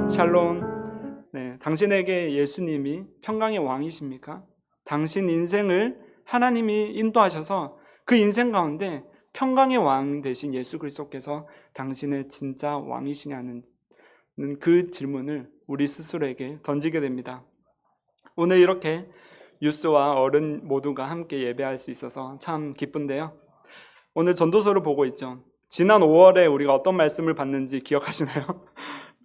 샬롬. 당신에게 예수님이 평강의 왕이십니까? 당신 인생을 하나님이 인도하셔서 그 인생 가운데 평강의 왕 되신 예수 그리스도께서 당신의 진짜 왕이시냐는 그 질문을 우리 스스로에게 던지게 됩니다. 오늘 이렇게 유스와 어른 모두가 함께 예배할 수 있어서 참 기쁜데요. 오늘 전도서를 보고 있죠. 지난 5월에 우리가 어떤 말씀을 받는지 기억하시나요?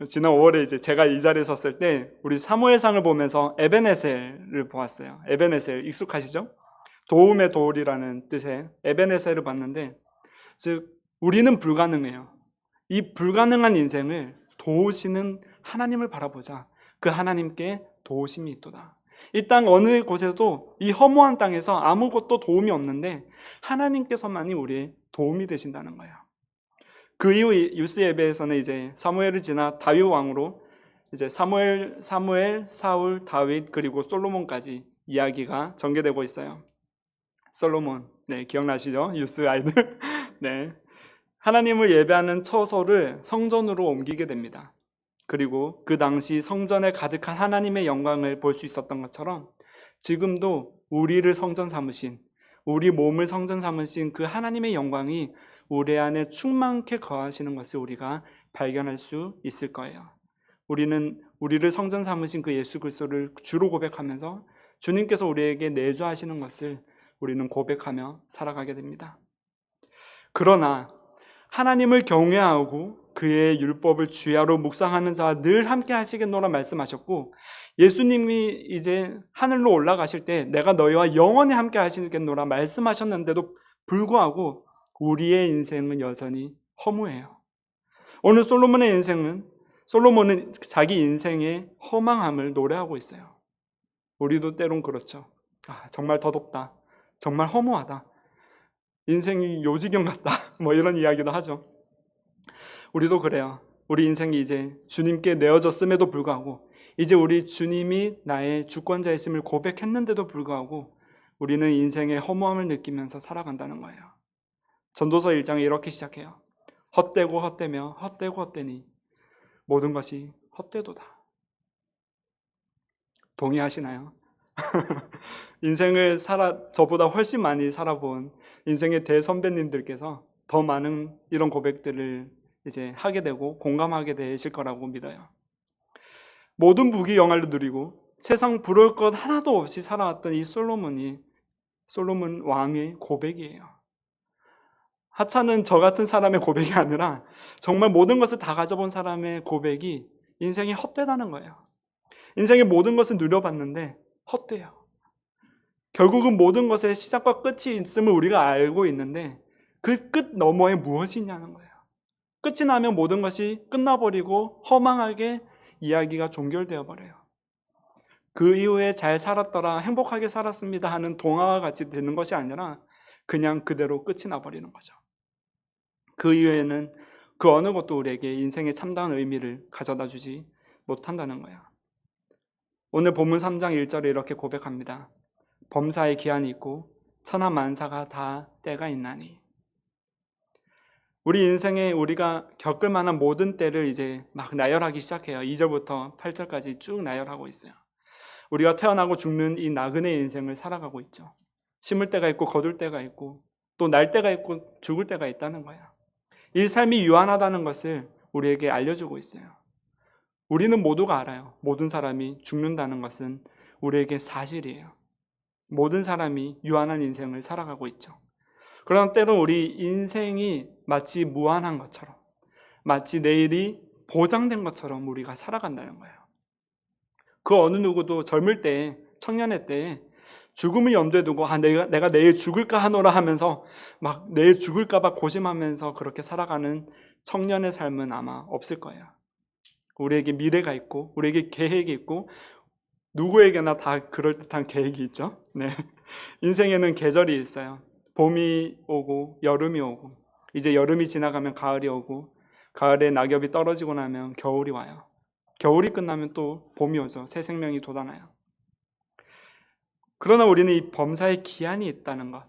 지난 5월에 이제 제가 이 자리에 섰을 때 우리 사무엘상을 보면서 에벤에셀을 보았어요. 에벤에셀 익숙하시죠? 도움의 도울이라는 뜻의 에벤에셀을 봤는데, 즉 우리는 불가능해요. 이 불가능한 인생을 도우시는 하나님을 바라보자. 그 하나님께 도우심이 있도다. 이 땅 어느 곳에도 이 허무한 땅에서 아무것도 도움이 없는데 하나님께서만이 우리의 도움이 되신다는 거예요. 그 이후 유스 예배에서는 이제 사무엘을 지나 다윗 왕으로 이제 사무엘, 사울, 다윗 그리고 솔로몬까지 이야기가 전개되고 있어요. 솔로몬, 기억나시죠? 유스 아이들. 하나님을 예배하는 처소를 성전으로 옮기게 됩니다. 그리고 그 당시 성전에 가득한 하나님의 영광을 볼 수 있었던 것처럼 지금도 우리를 성전 삼으신, 우리 몸을 성전 삼으신 그 하나님의 영광이 우리 안에 충만케 거하시는 것을 우리가 발견할 수 있을 거예요. 우리는 우리를 성전 삼으신 그 예수 그리스도를 주로 고백하면서 주님께서 우리에게 내주하시는 것을 우리는 고백하며 살아가게 됩니다. 그러나 하나님을 경외하고 그의 율법을 주야로 묵상하는 자와 늘 함께 하시겠노라 말씀하셨고, 예수님이 이제 하늘로 올라가실 때 내가 너희와 영원히 함께 하시겠노라 말씀하셨는데도 불구하고 우리의 인생은 여전히 허무해요. 오늘 솔로몬은 자기 인생의 허망함을 노래하고 있어요. 우리도 때론 그렇죠. 정말 더덥다, 정말 허무하다, 인생이 요지경 같다, 이런 이야기도 하죠. 우리도 그래요. 우리 인생이 이제 주님께 내어졌음에도 불구하고, 이제 우리 주님이 나의 주권자이심을 고백했는데도 불구하고 우리는 인생의 허무함을 느끼면서 살아간다는 거예요. 전도서 1장에 이렇게 시작해요. 헛되고 헛되며 헛되고 헛되니 모든 것이 헛되도다. 동의하시나요? 인생을 저보다 훨씬 많이 살아본 인생의 대선배님들께서 더 많은 이런 고백들을 이제 하게 되고 공감하게 되실 거라고 믿어요. 모든 부귀 영화를 누리고 세상 부러울 것 하나도 없이 살아왔던 이 솔로몬 왕의 고백이에요. 하찮은 저 같은 사람의 고백이 아니라 정말 모든 것을 다 가져본 사람의 고백이 인생이 헛되다는 거예요. 인생의 모든 것을 누려봤는데 헛돼요. 결국은 모든 것의 시작과 끝이 있음을 우리가 알고 있는데 그 끝 너머에 무엇이 있냐는 거예요. 끝이 나면 모든 것이 끝나버리고 허망하게 이야기가 종결되어 버려요. 그 이후에 잘 살았더라, 행복하게 살았습니다 하는 동화와 같이 되는 것이 아니라 그냥 그대로 끝이 나버리는 거죠. 그 이후에는 그 어느 것도 우리에게 인생의 참다운 의미를 가져다 주지 못한다는 거야. 오늘 본문 3장 1절에 이렇게 고백합니다. 범사에 기한이 있고 천하만사가 다 때가 있나니. 우리 인생에 우리가 겪을 만한 모든 때를 이제 막 나열하기 시작해요. 2절부터 8절까지 쭉 나열하고 있어요. 우리가 태어나고 죽는 이 나그네 인생을 살아가고 있죠. 심을 때가 있고 거둘 때가 있고 또 날 때가 있고 죽을 때가 있다는 거예요. 이 삶이 유한하다는 것을 우리에게 알려주고 있어요. 우리는 모두가 알아요. 모든 사람이 죽는다는 것은 우리에게 사실이에요. 모든 사람이 유한한 인생을 살아가고 있죠. 그러나 때론 우리 인생이 마치 무한한 것처럼, 마치 내일이 보장된 것처럼 우리가 살아간다는 거예요. 그 어느 누구도 젊을 때, 청년의 때에 죽음을 염두에 두고 내가 내일 죽을까 하노라 하면서 막 내일 죽을까 봐 고심하면서 그렇게 살아가는 청년의 삶은 아마 없을 거예요. 우리에게 미래가 있고 우리에게 계획이 있고 누구에게나 다 그럴듯한 계획이 있죠. 인생에는 계절이 있어요. 봄이 오고 여름이 오고 이제 여름이 지나가면 가을이 오고 가을에 낙엽이 떨어지고 나면 겨울이 와요. 겨울이 끝나면 또 봄이 오죠. 새 생명이 돋아나요. 그러나 우리는 이 범사에 기한이 있다는 것,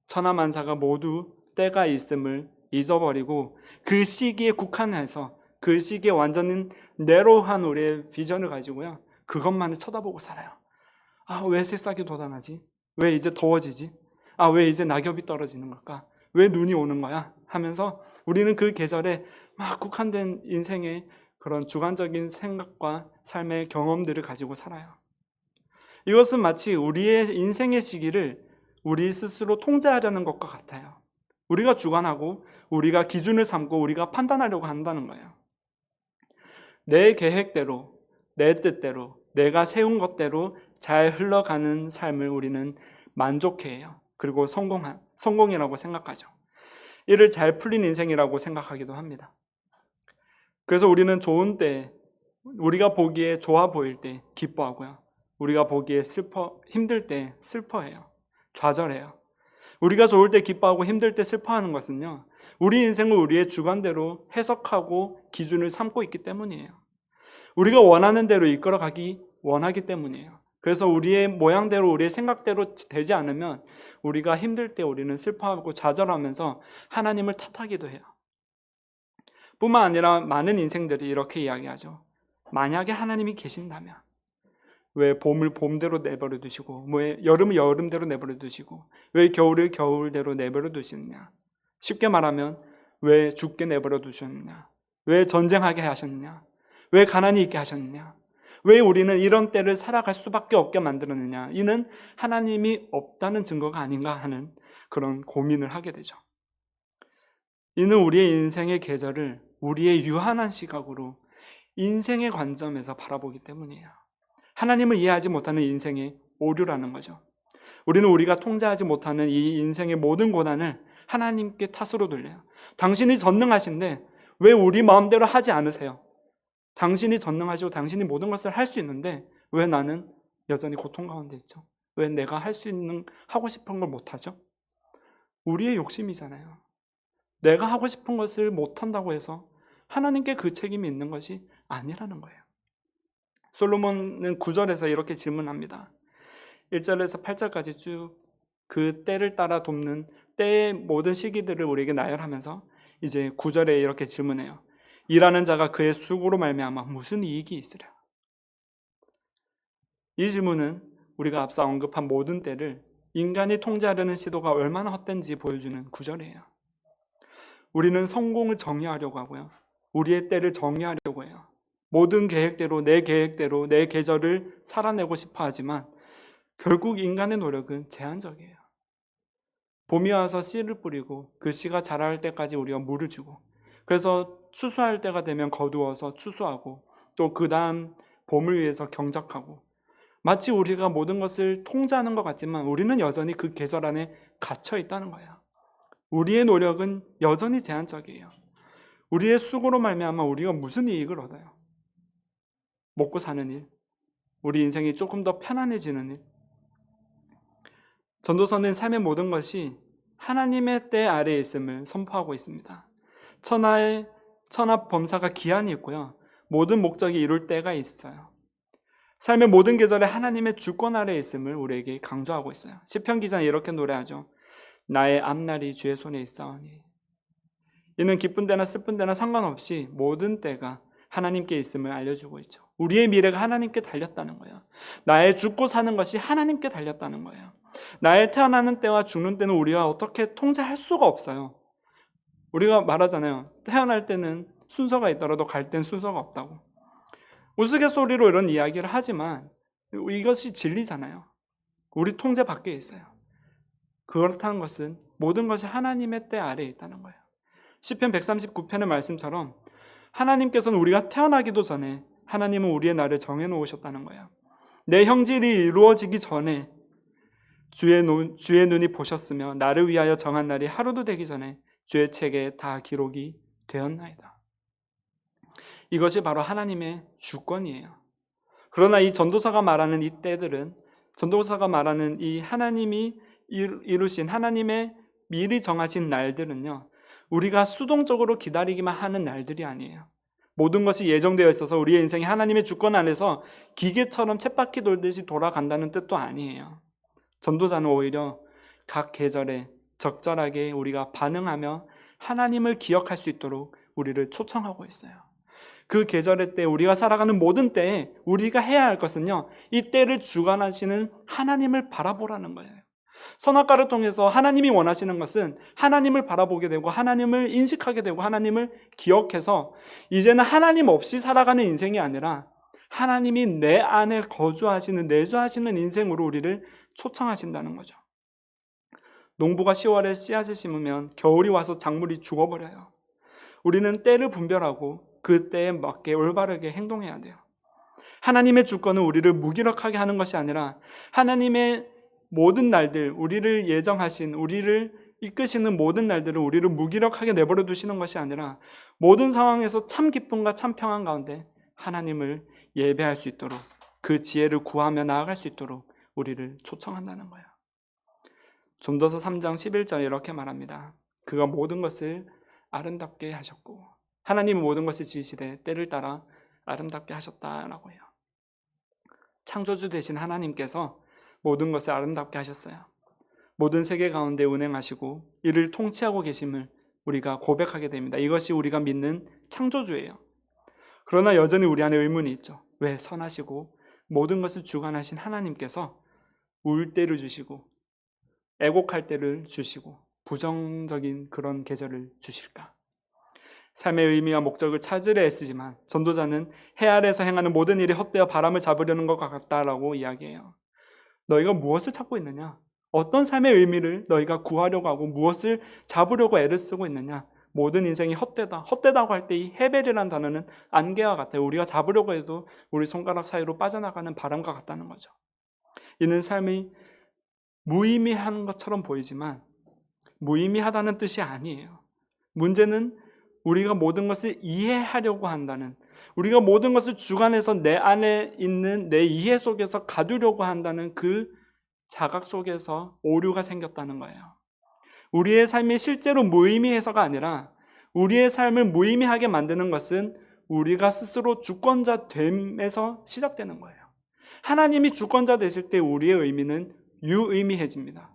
천하만사가 모두 때가 있음을 잊어버리고 그 시기에 국한해서 그 시기에 완전히 내로한 우리의 비전을 가지고요, 그것만을 쳐다보고 살아요. 아, 왜 새싹이 돋아나지? 왜 이제 더워지지? 아, 왜 이제 낙엽이 떨어지는 걸까? 왜 눈이 오는 거야? 하면서 우리는 그 계절에 막 국한된 인생의 그런 주관적인 생각과 삶의 경험들을 가지고 살아요. 이것은 마치 우리의 인생의 시기를 우리 스스로 통제하려는 것과 같아요. 우리가 주관하고 우리가 기준을 삼고 우리가 판단하려고 한다는 거예요. 내 계획대로, 내 뜻대로, 내가 세운 것대로 잘 흘러가는 삶을 우리는 만족해해요. 그리고 성공이라고 생각하죠. 이를 잘 풀린 인생이라고 생각하기도 합니다. 그래서 우리는 좋은 때, 우리가 보기에 좋아 보일 때 기뻐하고요, 우리가 보기에 힘들 때 슬퍼해요. 좌절해요. 우리가 좋을 때 기뻐하고 힘들 때 슬퍼하는 것은요, 우리 인생을 우리의 주관대로 해석하고 기준을 삼고 있기 때문이에요. 우리가 원하는 대로 이끌어가기 원하기 때문이에요. 그래서 우리의 모양대로, 우리의 생각대로 되지 않으면 우리가 힘들 때 우리는 슬퍼하고 좌절하면서 하나님을 탓하기도 해요. 뿐만 아니라 많은 인생들이 이렇게 이야기하죠. 만약에 하나님이 계신다면 왜 봄을 봄대로 내버려 두시고, 왜 여름을 여름대로 내버려 두시고, 왜 겨울을 겨울대로 내버려 두시느냐? 쉽게 말하면 왜 죽게 내버려 두셨느냐? 왜 전쟁하게 하셨느냐? 왜 가난이 있게 하셨느냐? 왜 우리는 이런 때를 살아갈 수밖에 없게 만들었느냐? 이는 하나님이 없다는 증거가 아닌가 하는 그런 고민을 하게 되죠. 이는 우리의 인생의 계절을 우리의 유한한 시각으로 인생의 관점에서 바라보기 때문이에요. 하나님을 이해하지 못하는 인생의 오류라는 거죠. 우리는 우리가 통제하지 못하는 이 인생의 모든 고난을 하나님께 탓으로 돌려요. 당신이 전능하신데 왜 우리 마음대로 하지 않으세요? 당신이 전능하시고 당신이 모든 것을 할 수 있는데 왜 나는 여전히 고통 가운데 있죠? 왜 내가 할 수 있는, 하고 싶은 걸 못하죠? 우리의 욕심이잖아요. 내가 하고 싶은 것을 못한다고 해서 하나님께 그 책임이 있는 것이 아니라는 거예요. 솔로몬은 9절에서 이렇게 질문합니다. 1절에서 8절까지 쭉 그 때를 따라 돕는 때의 모든 시기들을 우리에게 나열하면서 이제 9절에 이렇게 질문해요. 일하는 자가 그의 수고로 말미암아 무슨 이익이 있으랴? 이 질문은 우리가 앞서 언급한 모든 때를 인간이 통제하려는 시도가 얼마나 헛된지 보여주는 구절이에요. 우리는 성공을 정의하려고 하고요, 우리의 때를 정의하려고 해요. 모든 계획대로, 내 계획대로 내 계절을 살아내고 싶어 하지만 결국 인간의 노력은 제한적이에요. 봄이 와서 씨를 뿌리고 그 씨가 자랄 때까지 우리가 물을 주고, 그래서 추수할 때가 되면 거두어서 추수하고, 또 그 다음 봄을 위해서 경작하고, 마치 우리가 모든 것을 통제하는 것 같지만 우리는 여전히 그 계절 안에 갇혀 있다는 거예요. 우리의 노력은 여전히 제한적이에요. 우리의 수고로 말미암아 우리가 무슨 이익을 얻어요? 먹고 사는 일, 우리 인생이 조금 더 편안해지는 일. 전도서는 삶의 모든 것이 하나님의 때 아래에 있음을 선포하고 있습니다. 천하 범사가 기한이 있고요, 모든 목적이 이룰 때가 있어요. 삶의 모든 계절에 하나님의 주권 아래에 있음을 우리에게 강조하고 있어요. 시편 기자는 이렇게 노래하죠. 나의 앞날이 주의 손에 있사오니. 이는 기쁜 때나 슬픈 때나 상관없이 모든 때가 하나님께 있음을 알려주고 있죠. 우리의 미래가 하나님께 달렸다는 거예요. 나의 죽고 사는 것이 하나님께 달렸다는 거예요. 나의 태어나는 때와 죽는 때는 우리가 어떻게 통제할 수가 없어요. 우리가 말하잖아요. 태어날 때는 순서가 있더라도 갈 땐 순서가 없다고. 우스갯소리로 이런 이야기를 하지만 이것이 진리잖아요. 우리 통제 밖에 있어요. 그렇다는 것은 모든 것이 하나님의 때 아래에 있다는 거예요. 시편 139편의 말씀처럼 하나님께서는 우리가 태어나기도 전에 하나님은 우리의 날을 정해놓으셨다는 거예요. 내 형질이 이루어지기 전에 주의 눈이 보셨으며 나를 위하여 정한 날이 하루도 되기 전에 주의 책에 다 기록이 되었나이다. 이것이 바로 하나님의 주권이에요. 그러나 이 전도서가 말하는 이 때들은, 전도서가 말하는 이 하나님이 이루신 하나님의 미리 정하신 날들은요, 우리가 수동적으로 기다리기만 하는 날들이 아니에요. 모든 것이 예정되어 있어서 우리의 인생이 하나님의 주권 안에서 기계처럼 쳇바퀴 돌듯이 돌아간다는 뜻도 아니에요. 전도자는 오히려 각 계절에 적절하게 우리가 반응하며 하나님을 기억할 수 있도록 우리를 초청하고 있어요. 그 계절의 때, 우리가 살아가는 모든 때에 우리가 해야 할 것은요, 이 때를 주관하시는 하나님을 바라보라는 거예요. 선악과를 통해서 하나님이 원하시는 것은 하나님을 바라보게 되고 하나님을 인식하게 되고 하나님을 기억해서 이제는 하나님 없이 살아가는 인생이 아니라 하나님이 내 안에 거주하시는, 내주하시는 인생으로 우리를 초청하신다는 거죠. 농부가 10월에 씨앗을 심으면 겨울이 와서 작물이 죽어버려요. 우리는 때를 분별하고 그 때에 맞게 올바르게 행동해야 돼요. 하나님의 주권은 우리를 무기력하게 하는 것이 아니라 하나님의 모든 날들, 우리를 예정하신, 우리를 이끄시는 모든 날들을 우리를 무기력하게 내버려 두시는 것이 아니라 모든 상황에서 참 기쁨과 참 평안 가운데 하나님을 예배할 수 있도록, 그 지혜를 구하며 나아갈 수 있도록 우리를 초청한다는 거예요. 좀더서 3장 11절에 이렇게 말합니다. 그가 모든 것을 아름답게 하셨고, 하나님은 모든 것을 지으시되 때를 따라 아름답게 하셨다라고 해요. 창조주 되신 하나님께서 모든 것을 아름답게 하셨어요. 모든 세계 가운데 운행하시고 이를 통치하고 계심을 우리가 고백하게 됩니다. 이것이 우리가 믿는 창조주예요. 그러나 여전히 우리 안에 의문이 있죠. 왜 선하시고 모든 것을 주관하신 하나님께서 울 때를 주시고 애곡할 때를 주시고 부정적인 그런 계절을 주실까? 삶의 의미와 목적을 찾으려 애쓰지만 전도자는 해 아래에서 행하는 모든 일이 헛되어 바람을 잡으려는 것 같다라고 이야기해요. 너희가 무엇을 찾고 있느냐? 어떤 삶의 의미를 너희가 구하려고 하고 무엇을 잡으려고 애를 쓰고 있느냐? 모든 인생이 헛되다. 헛되다고 할 때 이 헤벨이라는 단어는 안개와 같아요. 우리가 잡으려고 해도 우리 손가락 사이로 빠져나가는 바람과 같다는 거죠. 이는 삶이 무의미한 것처럼 보이지만 무의미하다는 뜻이 아니에요. 문제는 우리가 모든 것을 이해하려고 한다는, 우리가 모든 것을 주관해서 내 안에 있는 내 이해 속에서 가두려고 한다는 그 자각 속에서 오류가 생겼다는 거예요. 우리의 삶이 실제로 무의미해서가 아니라 우리의 삶을 무의미하게 만드는 것은 우리가 스스로 주권자 됨에서 시작되는 거예요. 하나님이 주권자 되실 때 우리의 의미는 유의미해집니다.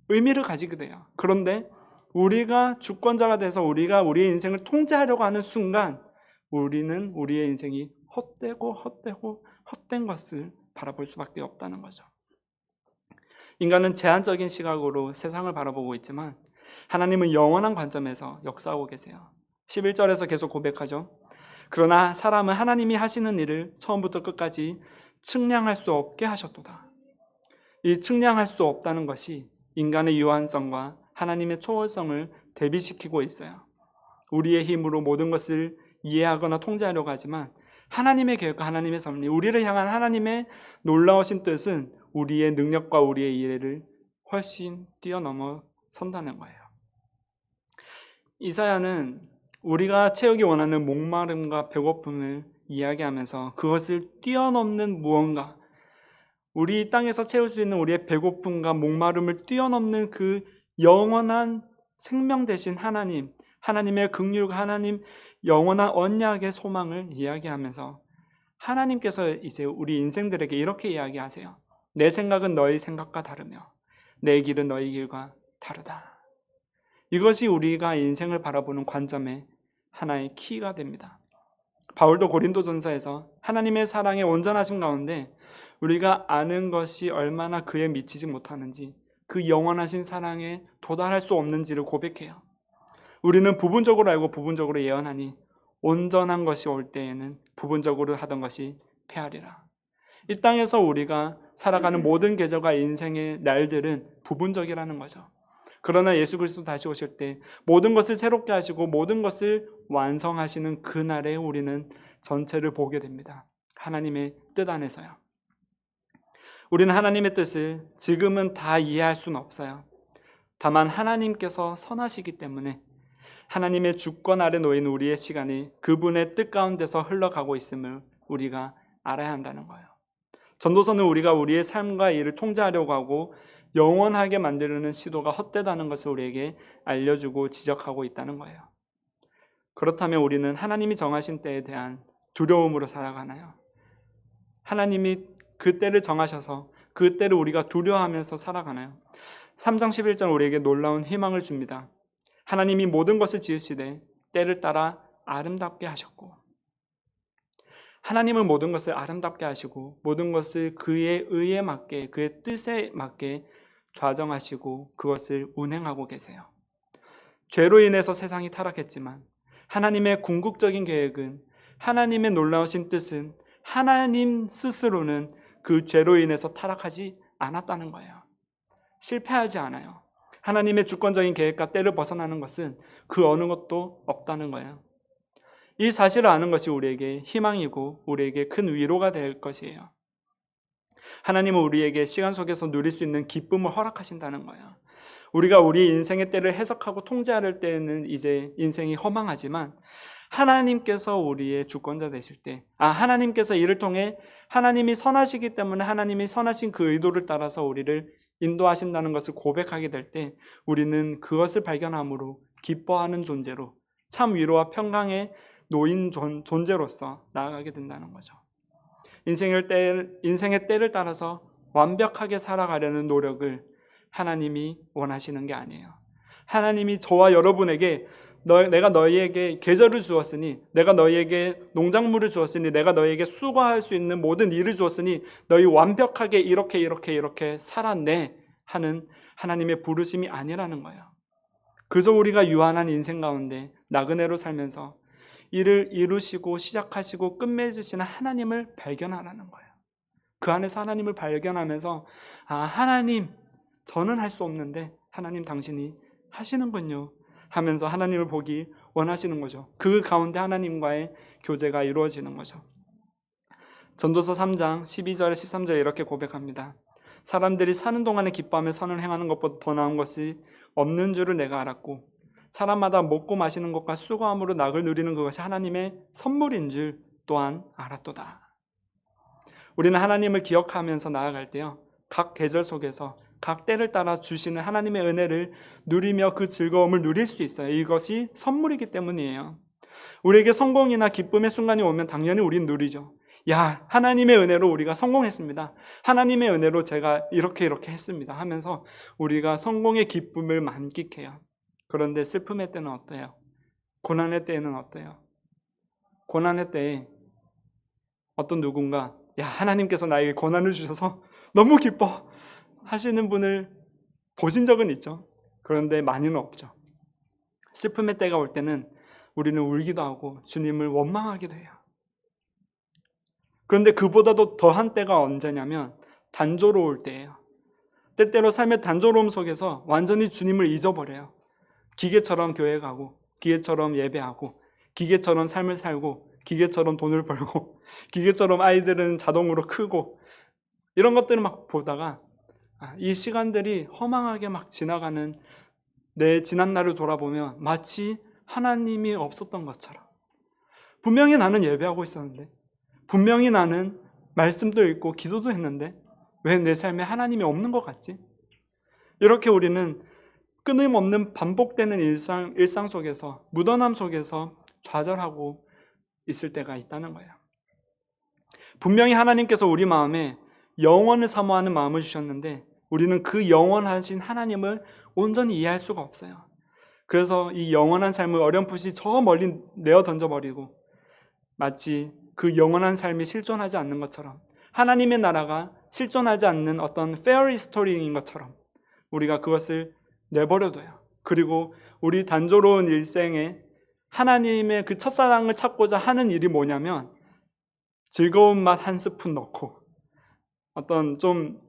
의미를 가지게 돼요. 그런데 우리가 주권자가 돼서 우리가 우리의 인생을 통제하려고 하는 순간 우리는 우리의 인생이 헛된 것을 바라볼 수밖에 없다는 거죠. 인간은 제한적인 시각으로 세상을 바라보고 있지만 하나님은 영원한 관점에서 역사하고 계세요. 11절에서 계속 고백하죠. 그러나 사람은 하나님이 하시는 일을 처음부터 끝까지 측량할 수 없게 하셨도다. 이 측량할 수 없다는 것이 인간의 유한성과 하나님의 초월성을 대비시키고 있어요. 우리의 힘으로 모든 것을 이해하거나 통제하려고 하지만 하나님의 계획과 하나님의 섭리, 우리를 향한 하나님의 놀라우신 뜻은 우리의 능력과 우리의 이해를 훨씬 뛰어넘어 선다는 거예요. 이사야는 우리가 채우기 원하는 목마름과 배고픔을 이야기하면서 그것을 뛰어넘는 무언가, 우리 땅에서 채울 수 있는 우리의 배고픔과 목마름을 뛰어넘는 그 영원한 생명 되신 하나님, 하나님의 긍휼과 하나님 영원한 언약의 소망을 이야기하면서 하나님께서 이제 우리 인생들에게 이렇게 이야기하세요. 내 생각은 너희 생각과 다르며 내 길은 너희 길과 다르다. 이것이 우리가 인생을 바라보는 관점의 하나의 키가 됩니다. 바울도 고린도전서에서 하나님의 사랑의 온전하심 가운데 우리가 아는 것이 얼마나 그에 미치지 못하는지, 그 영원하신 사랑에 도달할 수 없는지를 고백해요. 우리는 부분적으로 알고 부분적으로 예언하니 온전한 것이 올 때에는 부분적으로 하던 것이 패하리라. 이 땅에서 우리가 살아가는 모든 계절과 인생의 날들은 부분적이라는 거죠. 그러나 예수 그리스도 다시 오실 때 모든 것을 새롭게 하시고 모든 것을 완성하시는 그날에 우리는 전체를 보게 됩니다. 하나님의 뜻 안에서요. 우리는 하나님의 뜻을 지금은 다 이해할 수는 없어요. 다만 하나님께서 선하시기 때문에 하나님의 주권 아래 놓인 우리의 시간이 그분의 뜻 가운데서 흘러가고 있음을 우리가 알아야 한다는 거예요. 전도서는 우리가 우리의 삶과 일을 통제하려고 하고 영원하게 만들려는 시도가 헛되다는 것을 우리에게 알려주고 지적하고 있다는 거예요. 그렇다면 우리는 하나님이 정하신 때에 대한 두려움으로 살아가나요? 하나님이 그 때를 정하셔서 그 때를 우리가 두려워하면서 살아가나요? 3장 11절 우리에게 놀라운 희망을 줍니다. 하나님이 모든 것을 지으시되 때를 따라 아름답게 하셨고, 하나님은 모든 것을 아름답게 하시고 모든 것을 그의 의에 맞게, 그의 뜻에 맞게 좌정하시고 그것을 운행하고 계세요. 죄로 인해서 세상이 타락했지만 하나님의 궁극적인 계획은, 하나님의 놀라우신 뜻은 하나님 스스로는 그 죄로 인해서 타락하지 않았다는 거예요. 실패하지 않아요. 하나님의 주권적인 계획과 때를 벗어나는 것은 그 어느 것도 없다는 거예요. 이 사실을 아는 것이 우리에게 희망이고 우리에게 큰 위로가 될 것이에요. 하나님은 우리에게 시간 속에서 누릴 수 있는 기쁨을 허락하신다는 거예요. 우리가 우리 인생의 때를 해석하고 통제할 때는 이제 인생이 허망하지만 하나님께서 우리의 주권자 되실 때, 하나님께서 이를 통해 하나님이 선하시기 때문에 하나님이 선하신 그 의도를 따라서 우리를 인도하신다는 것을 고백하게 될 때 우리는 그것을 발견함으로 기뻐하는 존재로, 참 위로와 평강에 놓인 존재로서 나아가게 된다는 거죠. 인생의 때를 따라서 완벽하게 살아가려는 노력을 하나님이 원하시는 게 아니에요. 하나님이 저와 여러분에게 내가 너희에게 계절을 주었으니, 내가 너희에게 농작물을 주었으니, 내가 너희에게 수고할 수 있는 모든 일을 주었으니 너희 완벽하게 이렇게 살았네 하는 하나님의 부르심이 아니라는 거예요. 그저 우리가 유한한 인생 가운데 나그네로 살면서 이를 이루시고 시작하시고 끝맺으시는 하나님을 발견하라는 거예요. 그 안에서 하나님을 발견하면서 하나님, 저는 할 수 없는데 하나님 당신이 하시는군요 하면서 하나님을 보기 원하시는 거죠. 그 가운데 하나님과의 교제가 이루어지는 거죠. 전도서 3장 12절 13절에 이렇게 고백합니다. 사람들이 사는 동안에 기뻐하며 선을 행하는 것보다 더 나은 것이 없는 줄을 내가 알았고 사람마다 먹고 마시는 것과 수고함으로 낙을 누리는 그것이 하나님의 선물인 줄 또한 알았도다. 우리는 하나님을 기억하면서 나아갈 때요, 각 계절 속에서 각 때를 따라 주시는 하나님의 은혜를 누리며 그 즐거움을 누릴 수 있어요. 이것이 선물이기 때문이에요. 우리에게 성공이나 기쁨의 순간이 오면 당연히 우린 누리죠. 하나님의 은혜로 우리가 성공했습니다. 하나님의 은혜로 제가 이렇게 했습니다 하면서 우리가 성공의 기쁨을 만끽해요. 그런데 슬픔의 때는 어때요? 고난의 때에는 어때요? 고난의 때에 어떤 누군가 하나님께서 나에게 고난을 주셔서 너무 기뻐 하시는 분을 보신 적은 있죠. 그런데 많이는 없죠. 슬픔의 때가 올 때는 우리는 울기도 하고 주님을 원망하기도 해요. 그런데 그보다도 더한 때가 언제냐면 단조로울 때예요. 때때로 삶의 단조로움 속에서 완전히 주님을 잊어버려요. 기계처럼 교회 가고, 기계처럼 예배하고, 기계처럼 삶을 살고, 기계처럼 돈을 벌고, 기계처럼 아이들은 자동으로 크고, 이런 것들을 막 보다가 이 시간들이 허망하게 막 지나가는 내 지난날을 돌아보면 마치 하나님이 없었던 것처럼, 분명히 나는 예배하고 있었는데, 분명히 나는 말씀도 읽고 기도도 했는데 왜 내 삶에 하나님이 없는 것 같지? 이렇게 우리는 끊임없는 반복되는 일상 속에서, 묻어남 속에서 좌절하고 있을 때가 있다는 거예요. 분명히 하나님께서 우리 마음에 영원을 사모하는 마음을 주셨는데 우리는 그 영원하신 하나님을 온전히 이해할 수가 없어요. 그래서 이 영원한 삶을 어렴풋이 저 멀리 내어 던져버리고 마치 그 영원한 삶이 실존하지 않는 것처럼, 하나님의 나라가 실존하지 않는 어떤 페어리 스토리인 것처럼 우리가 그것을 내버려둬요. 그리고 우리 단조로운 일생에 하나님의 그 첫사랑을 찾고자 하는 일이 뭐냐면 즐거운 맛 한 스푼 넣고 어떤 좀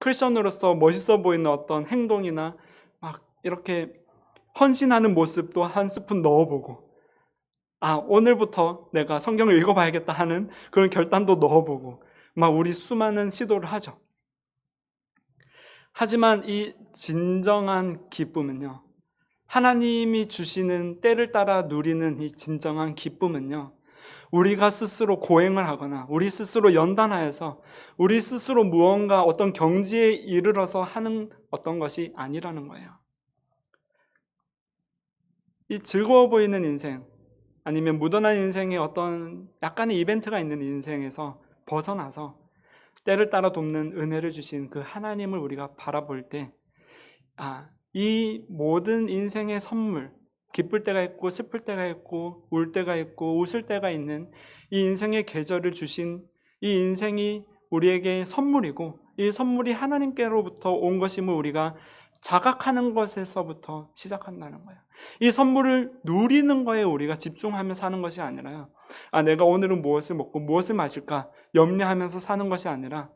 크리스천으로서 멋있어 보이는 어떤 행동이나 막 이렇게 헌신하는 모습도 한 스푼 넣어보고, 오늘부터 내가 성경을 읽어봐야겠다 하는 그런 결단도 넣어보고 막 우리 수많은 시도를 하죠. 하지만 이 진정한 기쁨은요, 하나님이 주시는 때를 따라 누리는 이 진정한 기쁨은요, 우리가 스스로 고행을 하거나 우리 스스로 연단하여서 우리 스스로 무언가 어떤 경지에 이르러서 하는 어떤 것이 아니라는 거예요. 이 즐거워 보이는 인생, 아니면 무던한 인생의 어떤 약간의 이벤트가 있는 인생에서 벗어나서 때를 따라 돕는 은혜를 주신 그 하나님을 우리가 바라볼 때, 이 모든 인생의 선물, 기쁠 때가 있고 슬플 때가 있고 울 때가 있고 웃을 때가 있는 이 인생의 계절을 주신 이 인생이 우리에게 선물이고 이 선물이 하나님께로부터 온 것임을 우리가 자각하는 것에서부터 시작한다는 거예요. 이 선물을 누리는 거에 우리가 집중하며 사는 것이 아니라요. 내가 오늘은 무엇을 먹고 무엇을 마실까 염려하면서 사는 것이 아니라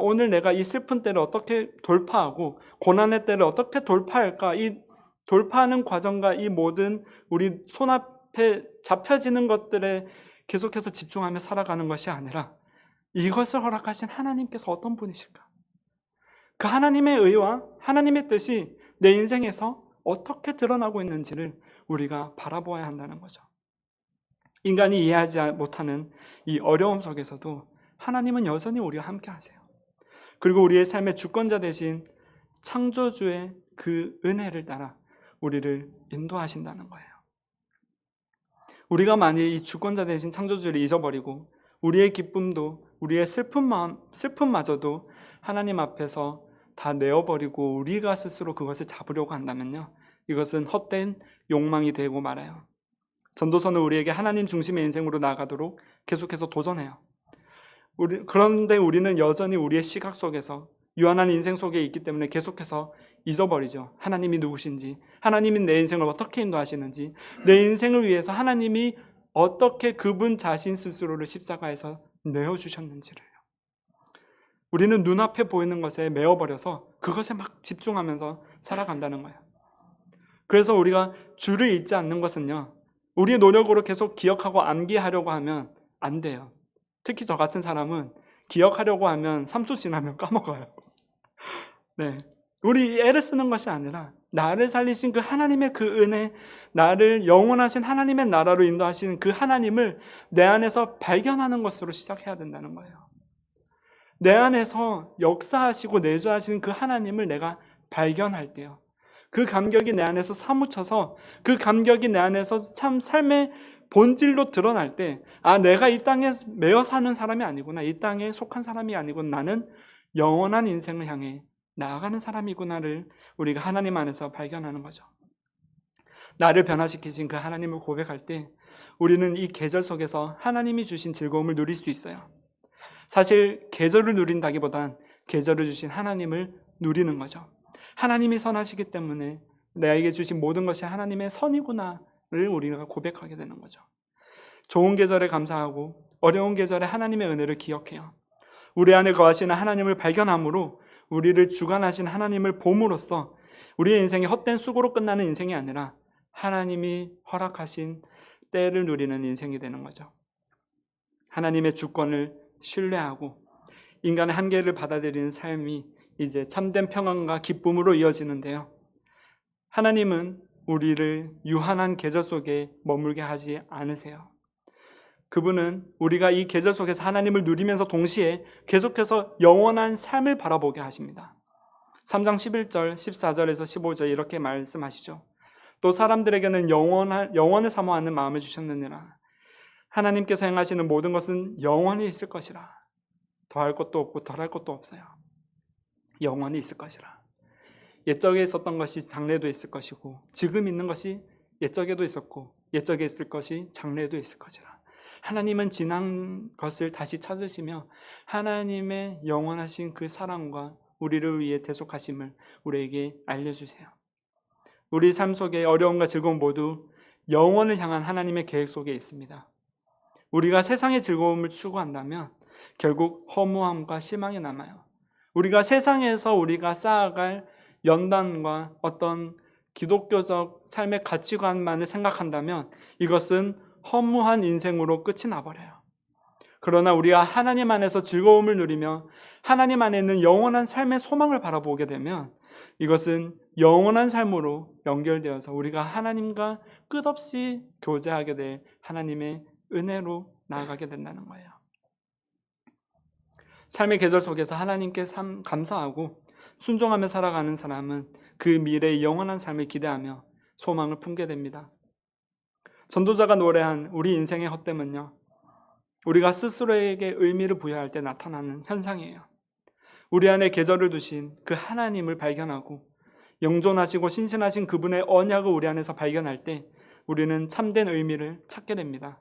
오늘 내가 이 슬픈 때를 어떻게 돌파하고 고난의 때를 어떻게 돌파할까, 이 돌파하는 과정과 이 모든 우리 손앞에 잡혀지는 것들에 계속해서 집중하며 살아가는 것이 아니라 이것을 허락하신 하나님께서 어떤 분이실까? 그 하나님의 의와 하나님의 뜻이 내 인생에서 어떻게 드러나고 있는지를 우리가 바라보아야 한다는 거죠. 인간이 이해하지 못하는 이 어려움 속에서도 하나님은 여전히 우리와 함께 하세요. 그리고 우리의 삶의 주권자 되신 창조주의 그 은혜를 따라 우리를 인도하신다는 거예요. 우리가 만약 이 주권자 되신 창조주를 잊어버리고 우리의 기쁨도 우리의 슬픔마저도 하나님 앞에서 다 내어버리고 우리가 스스로 그것을 잡으려고 한다면요, 이것은 헛된 욕망이 되고 말아요. 전도서는 우리에게 하나님 중심의 인생으로 나아가도록 계속해서 도전해요. 그런데 우리는 여전히 우리의 시각 속에서 유한한 인생 속에 있기 때문에 계속해서 잊어버리죠. 하나님이 누구신지, 하나님이 내 인생을 어떻게 인도하시는지, 내 인생을 위해서 하나님이 어떻게 그분 자신 스스로를 십자가에서 내어주셨는지를. 우리는 눈앞에 보이는 것에 매어버려서 그것에 막 집중하면서 살아간다는 거예요. 그래서 우리가 주를 잊지 않는 것은요, 우리의 노력으로 계속 기억하고 암기하려고 하면 안 돼요. 특히 저 같은 사람은 기억하려고 하면 3초 지나면 까먹어요. 네, 우리 애를 쓰는 것이 아니라 나를 살리신 그 하나님의 그 은혜, 나를 영원하신 하나님의 나라로 인도하시는 그 하나님을 내 안에서 발견하는 것으로 시작해야 된다는 거예요. 내 안에서 역사하시고 내주하시는 그 하나님을 내가 발견할 때요, 그 감격이 내 안에서 사무쳐서 그 감격이 내 안에서 참 삶의 본질로 드러날 때, 내가 이 땅에 매여 사는 사람이 아니구나, 이 땅에 속한 사람이 아니고 나는 영원한 인생을 향해 나아가는 사람이구나를 우리가 하나님 안에서 발견하는 거죠. 나를 변화시키신 그 하나님을 고백할 때 우리는 이 계절 속에서 하나님이 주신 즐거움을 누릴 수 있어요. 사실 계절을 누린다기보단 계절을 주신 하나님을 누리는 거죠. 하나님이 선하시기 때문에 나에게 주신 모든 것이 하나님의 선이구나를 우리가 고백하게 되는 거죠. 좋은 계절에 감사하고 어려운 계절에 하나님의 은혜를 기억해요. 우리 안에 거하시는 하나님을 발견함으로 우리를 주관하신 하나님을 봄으로써 우리의 인생이 헛된 수고로 끝나는 인생이 아니라 하나님이 허락하신 때를 누리는 인생이 되는 거죠. 하나님의 주권을 신뢰하고 인간의 한계를 받아들이는 삶이 이제 참된 평안과 기쁨으로 이어지는데요, 하나님은 우리를 유한한 계절 속에 머물게 하지 않으세요. 그분은 우리가 이 계절 속에서 하나님을 누리면서 동시에 계속해서 영원한 삶을 바라보게 하십니다. 3장 11절, 14절에서 15절 이렇게 말씀하시죠. 또 사람들에게는 영원을 사모하는 마음을 주셨느니라. 하나님께서 행하시는 모든 것은 영원히 있을 것이라. 더할 것도 없고 덜할 것도 없어요. 영원히 있을 것이라. 옛적에 있었던 것이 장래도 있을 것이고, 지금 있는 것이 옛적에도 있었고, 옛적에 있을 것이 장래도 있을 것이라. 하나님은 지난 것을 다시 찾으시며 하나님의 영원하신 그 사랑과 우리를 위해 대속하심을 우리에게 알려주세요. 우리 삶 속에 어려움과 즐거움 모두 영원을 향한 하나님의 계획 속에 있습니다. 우리가 세상의 즐거움을 추구한다면 결국 허무함과 실망이 남아요. 우리가 세상에서 우리가 쌓아갈 연단과 어떤 기독교적 삶의 가치관만을 생각한다면 이것은 허무한 인생으로 끝이 나버려요. 그러나 우리가 하나님 안에서 즐거움을 누리며 하나님 안에 있는 영원한 삶의 소망을 바라보게 되면 이것은 영원한 삶으로 연결되어서 우리가 하나님과 끝없이 교제하게 될 하나님의 은혜로 나아가게 된다는 거예요. 삶의 계절 속에서 하나님께 감사하고 순종하며 살아가는 사람은 그 미래의 영원한 삶을 기대하며 소망을 품게 됩니다. 전도자가 노래한 우리 인생의 헛됨은요, 우리가 스스로에게 의미를 부여할 때 나타나는 현상이에요. 우리 안에 계절을 두신 그 하나님을 발견하고 영존하시고 신실하신 그분의 언약을 우리 안에서 발견할 때 우리는 참된 의미를 찾게 됩니다.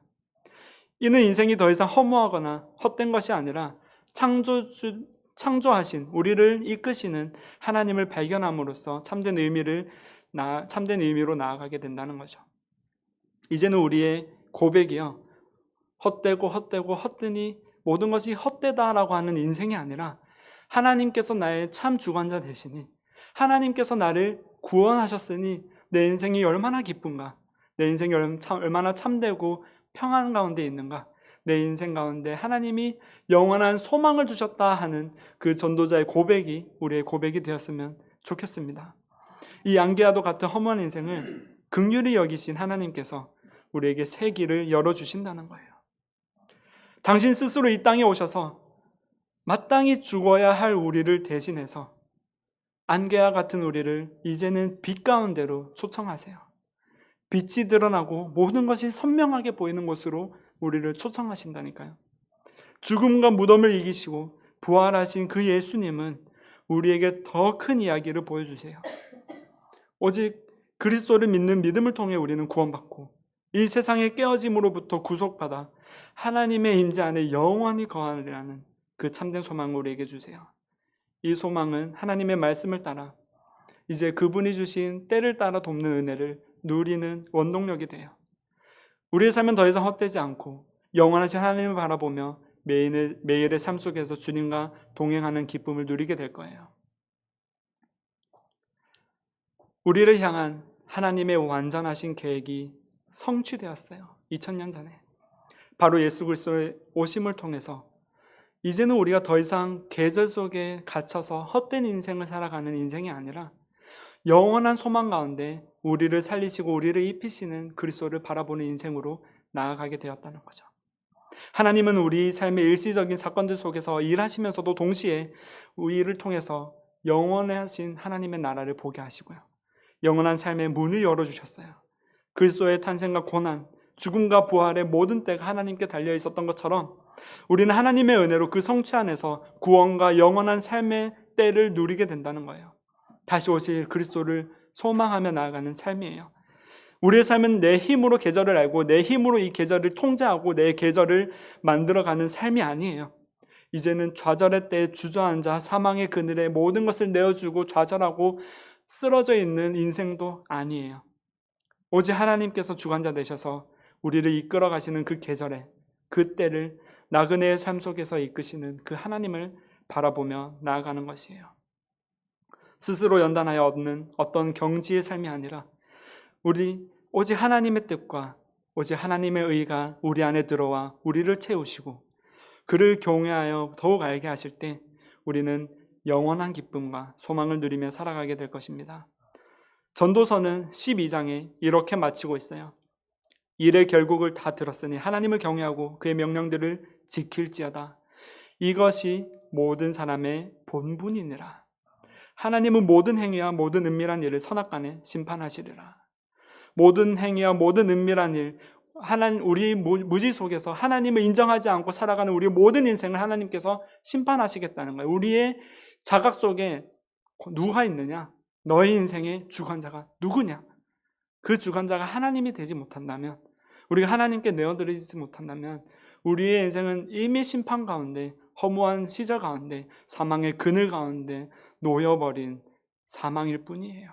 이는 인생이 더 이상 허무하거나 헛된 것이 아니라 창조하신 우리를 이끄시는 하나님을 발견함으로써 참된 의미로 나아가게 된다는 거죠. 이제는 우리의 고백이요, 헛되고 헛되니 모든 것이 헛되다라고 하는 인생이 아니라 하나님께서 나의 참 주관자 되시니 하나님께서 나를 구원하셨으니 내 인생이 얼마나 기쁜가, 내 인생이 얼마나 참되고 평안 가운데 있는가, 내 인생 가운데 하나님이 영원한 소망을 주셨다 하는 그 전도자의 고백이 우리의 고백이 되었으면 좋겠습니다. 이 양계와도 같은 허무한 인생을 긍휼히 여기신 하나님께서 우리에게 새 길을 열어주신다는 거예요. 당신 스스로 이 땅에 오셔서 마땅히 죽어야 할 우리를 대신해서 안개와 같은 우리를 이제는 빛 가운데로 초청하세요. 빛이 드러나고 모든 것이 선명하게 보이는 곳으로 우리를 초청하신다니까요. 죽음과 무덤을 이기시고 부활하신 그 예수님은 우리에게 더 큰 이야기를 보여주세요. 오직 그리스도를 믿는 믿음을 통해 우리는 구원받고 이 세상의 깨어짐으로부터 구속받아 하나님의 임재 안에 영원히 거하리라는 그 참된 소망을 우리에게 주세요. 이 소망은 하나님의 말씀을 따라 이제 그분이 주신 때를 따라 돕는 은혜를 누리는 원동력이 돼요. 우리의 삶은 더 이상 헛되지 않고 영원하신 하나님을 바라보며 매일의 삶 속에서 주님과 동행하는 기쁨을 누리게 될 거예요. 우리를 향한 하나님의 완전하신 계획이 성취되었어요. 2000년 전에. 바로 예수 그리스도의 오심을 통해서 이제는 우리가 더 이상 계절 속에 갇혀서 헛된 인생을 살아가는 인생이 아니라 영원한 소망 가운데 우리를 살리시고 우리를 입히시는 그리스도를 바라보는 인생으로 나아가게 되었다는 거죠. 하나님은 우리 삶의 일시적인 사건들 속에서 일하시면서도 동시에 우리를 통해서 영원하신 하나님의 나라를 보게 하시고요. 영원한 삶의 문을 열어주셨어요. 그리스도의 탄생과 고난, 죽음과 부활의 모든 때가 하나님께 달려 있었던 것처럼 우리는 하나님의 은혜로 그 성취 안에서 구원과 영원한 삶의 때를 누리게 된다는 거예요. 다시 오실 그리스도를 소망하며 나아가는 삶이에요. 우리의 삶은 내 힘으로 계절을 알고 내 힘으로 이 계절을 통제하고 내 계절을 만들어가는 삶이 아니에요. 이제는 좌절의 때에 주저앉아 사망의 그늘에 모든 것을 내어주고 좌절하고 쓰러져 있는 인생도 아니에요. 오직 하나님께서 주관자 되셔서 우리를 이끌어 가시는 그 계절에, 그 때를 나그네의 삶 속에서 이끄시는 그 하나님을 바라보며 나아가는 것이에요. 스스로 연단하여 얻는 어떤 경지의 삶이 아니라 오직 하나님의 뜻과 오직 하나님의 의가 우리 안에 들어와 우리를 채우시고 그를 경외하여 더욱 알게 하실 때 우리는 영원한 기쁨과 소망을 누리며 살아가게 될 것입니다. 전도서는 12장에 이렇게 마치고 있어요. 일의 결국을 다 들었으니 하나님을 경외하고 그의 명령들을 지킬지어다. 이것이 모든 사람의 본분이니라. 하나님은 모든 행위와 모든 은밀한 일을 선악간에 심판하시리라. 모든 행위와 모든 은밀한 일, 우리 무지 속에서 하나님을 인정하지 않고 살아가는 우리 모든 인생을 하나님께서 심판하시겠다는 거예요. 우리의 자각 속에 누가 있느냐? 너의 인생의 주관자가 누구냐? 그 주관자가 하나님이 되지 못한다면, 우리가 하나님께 내어드리지 못한다면 우리의 인생은 이미 심판 가운데, 허무한 시절 가운데, 사망의 그늘 가운데 놓여버린 사망일 뿐이에요.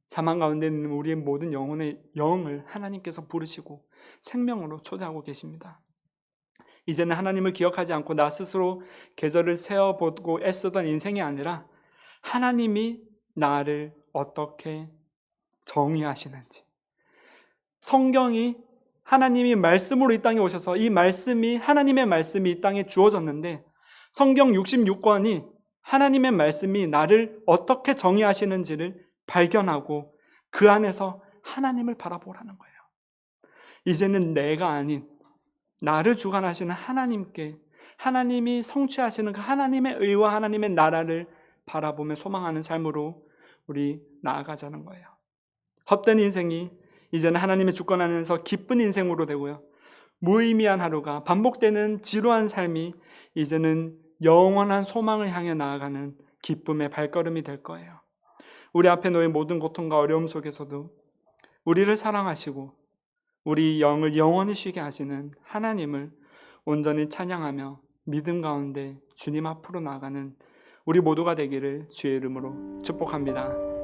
사망 가운데 있는 우리의 모든 영혼의 영을 하나님께서 부르시고 생명으로 초대하고 계십니다. 이제는 하나님을 기억하지 않고 나 스스로 계절을 세어보고 애쓰던 인생이 아니라 하나님이 나를 어떻게 정의하시는지, 성경이 하나님이 말씀으로 이 땅에 오셔서 이 말씀이, 하나님의 말씀이 이 땅에 주어졌는데 성경 66권이 하나님의 말씀이 나를 어떻게 정의하시는지를 발견하고 그 안에서 하나님을 바라보라는 거예요. 이제는 내가 아닌 나를 주관하시는 하나님께, 하나님이 성취하시는 그 하나님의 의와 하나님의 나라를 바라보며 소망하는 삶으로 우리 나아가자는 거예요. 헛된 인생이 이제는 하나님의 주권 안에서 기쁜 인생으로 되고요. 무의미한 하루가 반복되는 지루한 삶이 이제는 영원한 소망을 향해 나아가는 기쁨의 발걸음이 될 거예요. 우리 앞에 놓인 모든 고통과 어려움 속에서도 우리를 사랑하시고 우리 영을 영원히 쉬게 하시는 하나님을 온전히 찬양하며 믿음 가운데 주님 앞으로 나아가는 우리 모두가 되기를 주의 이름으로 축복합니다.